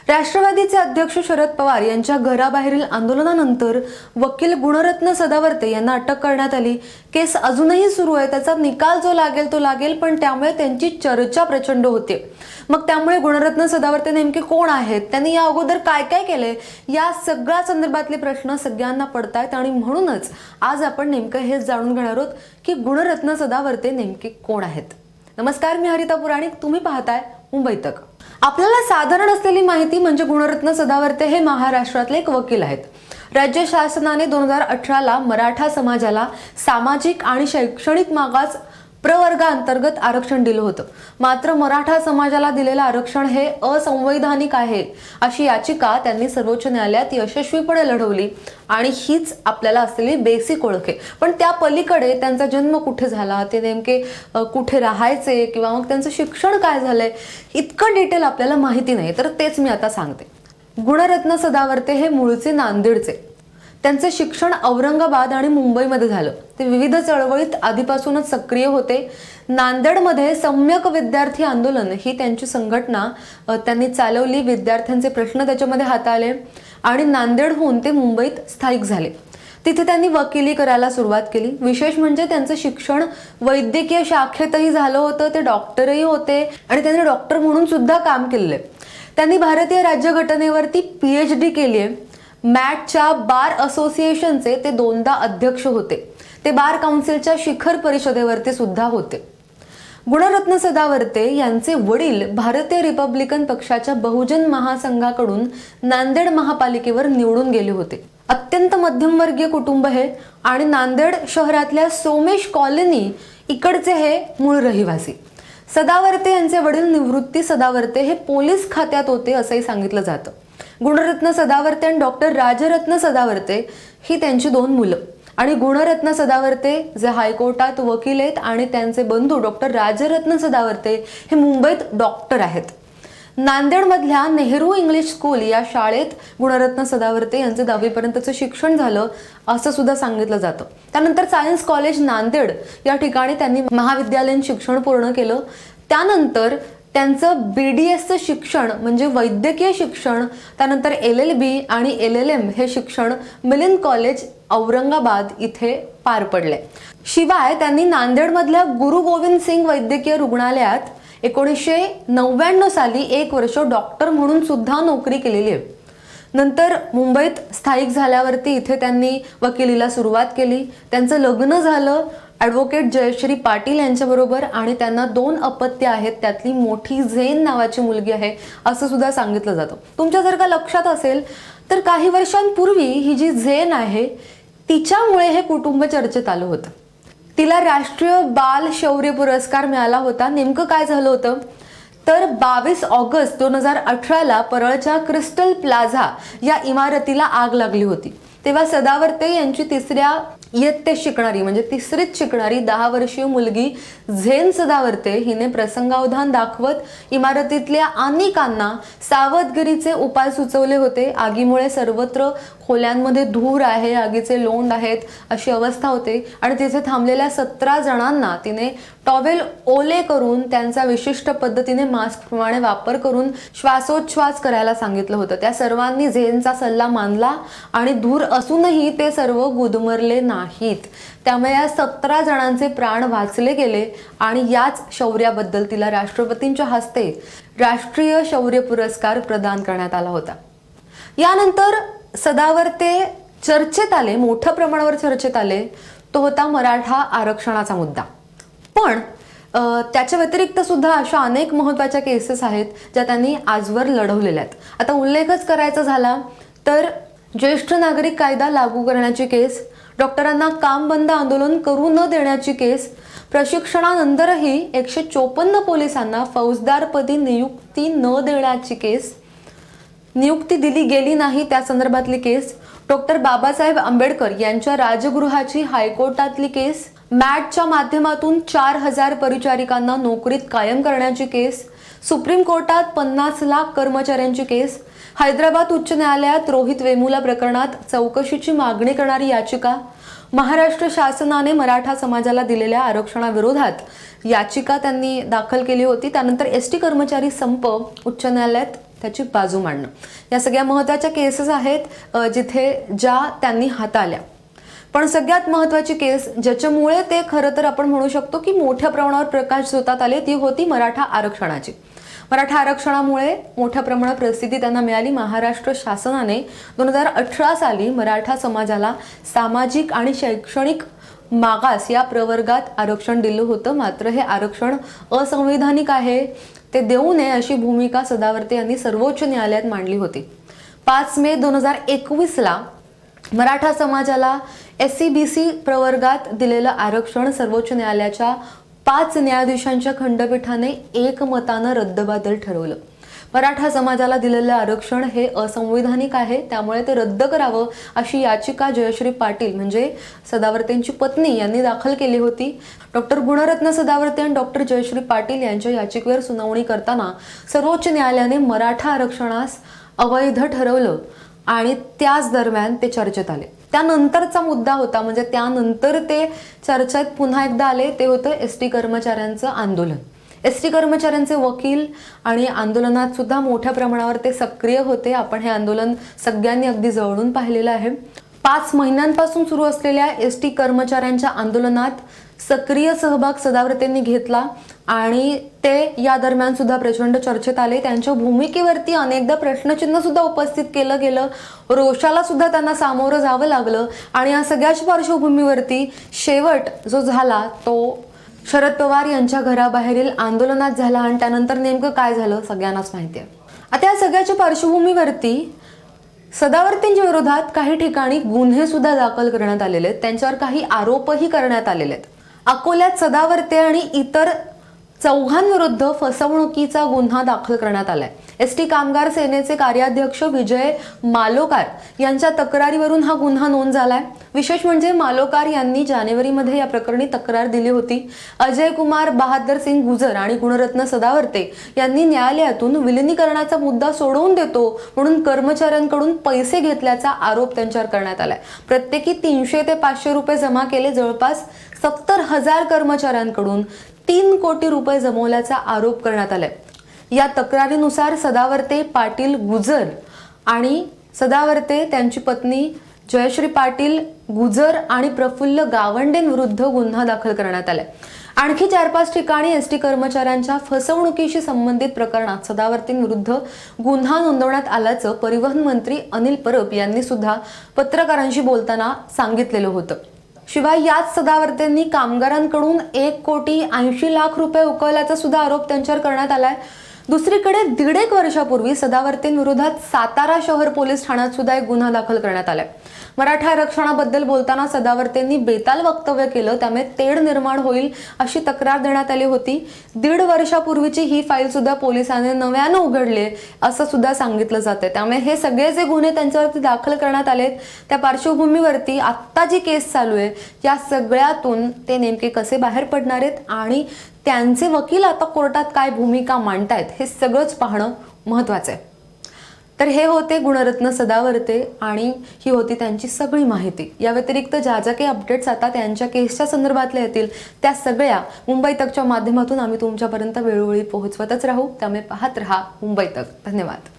राष्ट्रवादीचे अध्यक्ष शरद पवार यांच्या घराबाहेरील आंदोलनानंतर वकील गुणरत्न सदावर्ते यांना अटक करण्यात आली। केस अजूनही सुरू आहे, त्याचा निकाल जो लागेल तो लागेल, पण त्यामुळे त्यांची चर्चा प्रचंड होते। मग त्यामुळे गुणरत्न सदावर्ते नेमके कोण आहेत, त्यांनी या अगोदर काय काय केले, या सगळ्या संदर्भातले प्रश्न सगळ्यांना पडतायत आणि म्हणूनच आज आपण नेमकं हेच जाणून घेणार आहोत की गुणरत्न सदावर्ते नेमके कोण आहेत। नमस्कार, मी हरिता पुराणिक, तुम्ही पाहताय मुंबई तक। आपल्याला साधारण असलेली माहिती म्हणजे गुणरत्न सदावर्ते हे महाराष्ट्रातले एक वकील आहेत। राज्य शासनाने 2018 ला मराठा समाजाला सामाजिक आणि शैक्षणिक मागास प्रवर्गाअंतर्गत आरक्षण दिलं होतं। मात्र मराठा समाजाला दिलेलं आरक्षण हे असंवैधानिक आहे अशी याचिका त्यांनी सर्वोच्च न्यायालयात यशस्वीपणे लढवली आणि हीच आपल्याला असलेली बेसिक ओळख आहे। पण त्या पलीकडे त्यांचा जन्म कुठे झाला, ते नेमके कुठे राहायचे किंवा मग त्यांचं शिक्षण काय झालंय, इतकं डिटेल आपल्याला माहिती नाही। तर तेच मी आता सांगते। गुणरत्न सदावर्ते हे मूळचे नांदेडचे। त्यांचे शिक्षण औरंगाबाद आणि मुंबईमध्ये झालं। ते विविध चळवळीत आधीपासूनच सक्रिय होते। नांदेडमध्ये सम्यक विद्यार्थी आंदोलन ही त्यांची संघटना त्यांनी चालवली। विद्यार्थ्यांचे प्रश्न त्याच्यामध्ये हाताळले आणि नांदेडहून ते मुंबईत स्थायिक झाले। तिथे त्यांनी वकिली करायला सुरुवात केली। विशेष म्हणजे त्यांचं शिक्षण वैद्यकीय शाखेतही झालं होतं, ते डॉक्टरही होते आणि त्यांनी डॉक्टर म्हणून सुद्धा काम केलेलं आहे। त्यांनी भारतीय राज्यघटनेवरती PhD केली आहे। मॅटच्या बार असोसिएशनचे ते 2दा अध्यक्ष होते। ते बार काउन्सिलच्या शिखर परिषदेवरती सुद्धा होते। गुणरत्न सदावर्ते यांचे वडील भारतीय रिपब्लिकन पक्षाच्या बहुजन महासंघाकडून नांदेड महापालिकेवर निवडून गेले होते। अत्यंत मध्यमवर्गीय कुटुंब हे आणि नांदेड शहरातल्या सोमेश कॉलनी इकडचे हे मूळ रहिवासी। सदावर्ते यांचे वडील निवृत्ती सदावर्ते हे पोलीस खात्यात होते असंही सांगितलं जातं। गुणरत्न सदावर्ते आणि डॉक्टर राजरत्न सदावर्ते ही त्यांची 2 मुलं आणि गुणरत्न सदावर्ते जे हायकोर्टात वकील आहेत आणि त्यांचे बंधू डॉक्टर राजरत्न सदावर्ते हे मुंबईत डॉक्टर आहेत। नांदेडमधल्या नेहरू इंग्लिश स्कूल या शाळेत गुणरत्न सदावर्ते यांचे 10वी पर्यंतचं शिक्षण झालं असं सुद्धा सांगितलं जातं। त्यानंतर सायन्स कॉलेज नांदेड या ठिकाणी त्यांनी महाविद्यालयीन शिक्षण पूर्ण केलं। त्यानंतर त्यांचं BDSचं शिक्षण म्हणजे वैद्यकीय शिक्षण, त्यानंतर LLB आणि LLM हे शिक्षण मिलिंद कॉलेज औरंगाबाद इथे पार पडले। शिवाय त्यांनी नांदेडमधल्या गुरु गोविंद सिंग वैद्यकीय रुग्णालयात 1999 साली 1 वर्ष डॉक्टर म्हणून सुद्धा नोकरी केलेली आहे। नंतर मुंबईत स्थायिक झाल्यावरती इथे त्यांनी वकिलीला सुरुवात केली। त्यांचं लग्न झालं ॲडव्होकेट जयश्री पाटील यांच्याबरोबर आणि त्यांना 2 अपत्य आहेत, त्यातली मोठी झेन नावाची मुलगी आहे असं सुद्धा सांगितलं जातं। तुमच्या जर का लक्षात असेल तर काही वर्षांपूर्वी ही जी झेन आहे तिच्यामुळे हे कुटुंब चर्चेत आलं होतं। तिला राष्ट्रीय बाल शौर्य पुरस्कार मिळाला होता। नेमकं काय झालं होतं तर 22 ऑगस्ट 2018 ला परळच्या क्रिस्टल प्लाझा या इमारतीला आग लागली होती। तेव्हा सदावर्ते यांची 3ऱ्या इयत्तेत शिकणारी म्हणजे 3रीत शिकणारी 10 वर्षीय मुलगी झेन सदावर्ते हिने प्रसंगावधान दाखवत इमारतीतल्या अनेकांना सावधगिरीचे उपाय सुचवले होते। आगीमुळे सर्वत्र खोल्यांमध्ये धूर आहे, आगीचे लोंढ आहेत अशी अवस्था होते आणि तिथे थांबलेल्या 17 जणांना तिने टॉवेल ओले करून त्यांचा विशिष्ट पद्धतीने मास्क प्रमाणे वापर करून श्वासोच्छ्वास करायला सांगितलं होतं। त्या सर्वांनी झेनचा सल्ला मानला आणि धूर असूनही ते सर्व गुदमरले नाहीत। त्यामुळे या 17 जणांचे प्राण वाचले गेले आणि याच शौर्याबद्दल तिला राष्ट्रपतींच्या हस्ते राष्ट्रीय शौर्य पुरस्कार प्रदान करण्यात आला होता। यानंतर सदावर्ते चर्चेत आले, मोठ्या प्रमाणावर चर्चेत आले, तो होता मराठा आरक्षणाचा मुद्दा। पण त्याच्या व्यतिरिक्त सुद्धा अशा अनेक महत्त्वाच्या केसेस आहेत ज्या त्यांनी आजवर लढवलेल्या आहेत। आता उल्लेखच करायचा झाला तर ज्येष्ठ नागरिक कायदा लागू करण्याची केस, डॉक्टरांना काम बंद आंदोलन करू न देण्याची केस, प्रशिक्षणानंतरही 154 पोलिसांना फौजदारपदी नियुक्ती न देण्याची केस, नियुक्ती दिली गेली नाही त्या संदर्भातली केस, डॉक्टर बाबासाहेब आंबेडकर यांच्या राजगृहाची हायकोर्टातली केस, मॅटच्या माध्यमातून 4000 परिचारिकांना नोकरीत कायम करण्याची केस, सुप्रीम कोर्टात 50 लाख कर्मचाऱ्यांची केस, हैदराबाद उच्च न्यायालयात रोहित वेमुला प्रकरणात चौकशीची मागणी करणारी याचिका, महाराष्ट्र शासनाने मराठा समाजाला दिलेल्या आरक्षणाविरोधात याचिका त्यांनी दाखल केली होती। त्यानंतर ST कर्मचारी संप उच्च न्यायालयात त्याची बाजू मांडणं, या सगळ्या महत्त्वाच्या केसेस आहेत जिथे ज्या त्यांनी हाताळल्या. पण सगळ्यात महत्त्वाची केस ज्याच्यामुळे ते खरं तर आपण म्हणू शकतो की मोठ्या प्रमाणावर प्रकाश झोतात आले ती होती मराठा आरक्षणाची. मराठा आरक्षणामुळे मोठ्या प्रमाणात प्रसिद्धी त्यांना मिळाली. महाराष्ट्र शासनाने 2018 साली मराठा समाजाला सामाजिक आणि शैक्षणिक मागास या प्रवर्गात आरक्षण दिलं होतं. मात्र हे आरक्षण असंवैधानिक आहे, ते देऊ नये अशी भूमिका सदावर्ते यांनी सर्वोच्च न्यायालयात मांडली होती. 5 मे 2021ला मराठा समाजाला SC-BC प्रवर्गात दिलेलं आरक्षण सर्वोच्च न्यायालयाच्या 5 न्यायाधीशांच्या खंडपीठाने एकमतानं रद्दबातल ठरवलं. मराठा समाजाला दिलेलं आरक्षण हे असंवैधानिक आहे, त्यामुळे ते रद्द करावं अशी याचिका जयश्री पाटील म्हणजे सदावर्तेंची पत्नी यांनी दाखल केली होती. डॉक्टर गुणरत्न सदावर्ते आणि डॉक्टर जयश्री पाटील यांच्या याचिकेवर सुनावणी करताना सर्वोच्च न्यायालयाने मराठा आरक्षणास अवैध ठरवलं आणि त्याच दरम्यान ते चर्चेत आले. त्यानंतरचा मुद्दा होता, म्हणजे त्यानंतर ते चर्चेत पुन्हा एकदा आले, ते होतं ST कर्मचाऱ्यांचं आंदोलन. ST कर्मचाऱ्यांचे वकील आणि आंदोलनात सुद्धा मोठ्या प्रमाणावर ते सक्रिय होते. आपण हे आंदोलन सगळ्यांनी अगदी जवळून पाहिलेलं आहे. 5 महिन्यांपासून सुरू असलेल्या ST कर्मचाऱ्यांच्या आंदोलनात सक्रिय सहभाग सदावर्तेंनी घेतला आणि ते या दरम्यान सुद्धा प्रचंड चर्चेत आले. त्यांच्या भूमिकेवरती अनेकदा प्रश्नचिन्ह सुद्धा उपस्थित केलं गेलं, रोषाला सुद्धा त्यांना सामोरं जावं लागलं आणि या सगळ्याच्या पार्श्वभूमीवरती शेवट जो झाला तो शरद पवार यांच्या घराबाहेरील आंदोलनात झाला आणि त्यानंतर नेमकं काय झालं सगळ्यांनाच माहिती आहे. आता या सगळ्याच्या पार्श्वभूमीवरती सदावर्तेंच्या विरोधात काही ठिकाणी गुन्हे सुद्धा दाखल करण्यात आलेले आहेत, त्यांच्यावर काही आरोपही करण्यात आलेले आहेत. अकोल्यात सदावर्ते आणि इतर 4 विरुद्ध फसवणुकीचा गुन्हा दाखल करण्यात आलाय. ST कामगार सेनेचे कार्याध्यक्ष विजय मालोकार यांच्या तक्रारीवरून हा गुन्हा नोंद झालाय. विशेष म्हणजे मालोकार यांनी जानेवारीमध्ये या प्रकरणी तक्रार दिली होती. अजय कुमार बहादर सिंग गुजर आणि गुणरत्न सदावर्ते यांनी न्यायालयातून विलिनीकरणाचा मुद्दा सोडवून देतो म्हणून कर्मचाऱ्यांकडून पैसे घेतल्याचा आरोप त्यांच्यावर करण्यात आलाय. प्रत्येकी 300 ते 500 रुपये जमा केले. जवळपास 70,000 कर्मचाऱ्यांकडून 3 कोटी रुपये जमवल्याचा आरोप करण्यात आलाय. या तक्रारीनुसार सदावर्ते, पाटील, गुजर आणि सदावर्ते त्यांची पत्नी जयश्री पाटील, गुजर आणि प्रफुल्ल गावंडेंविरुद्ध गुन्हा दाखल करण्यात आलाय. आणखी 4-5 ठिकाणी ST कर्मचाऱ्यांच्या फसवणुकीशी संबंधित प्रकरणात सदावर्तेंविरुद्ध गुन्हा नोंदवण्यात आल्याचं परिवहन मंत्री अनिल परब यांनी सुद्धा पत्रकारांशी बोलताना सांगितलेलं होतं. शिवाय याच सदावर्तेंनी कामगारांकडून 1,80,00,000 रुपये उकळल्याचा सुद्धा आरोप त्यांच्यावर करण्यात आलाय. दुसरीकडे 1.5 वर्षापूर्वी सदावर्तेंविरोधात सातारा शहर पोलीस ठाण्यात सुद्धा एक गुन्हा दाखल करण्यात आलाय. मराठा आरक्षणाबद्दल बोलताना सदावर्तेंनी बेताल वक्तव्य केलं, त्यामुळे तेढ निर्माण होईल अशी तक्रार देण्यात आली होती. 1.5 वर्षापूर्वीची ही फाईल सुद्धा पोलिसांनी नव्यानं उघडली असं सुद्धा सांगितलं जातंय. त्यामुळे हे सगळे जे गुन्हे त्यांच्यावरती दाखल करण्यात आलेत त्या पार्श्वभूमीवरती आत्ता जी केस चालू आहे या सगळ्यातून ते नेमके कसे बाहेर पडणार आहेत आणि त्यांचे वकील आता कोर्टात काय भूमिका मांडतायत हे सगळंच पाहणं महत्त्वाचं आहे. तर हे होते गुणरत्न सदावर्ते आणि ही होती त्यांची सगळी माहिती. या व्यतिरिक्त ज्या ज्या काही अपडेट्स आता त्यांच्या केसच्या संदर्भातल्या येतील त्या सगळ्या मुंबई तकच्या माध्यमातून आम्ही तुमच्यापर्यंत वेळोवेळी पोहोचवतच राहू. त्यामुळे पाहत रहा मुंबई तक. धन्यवाद.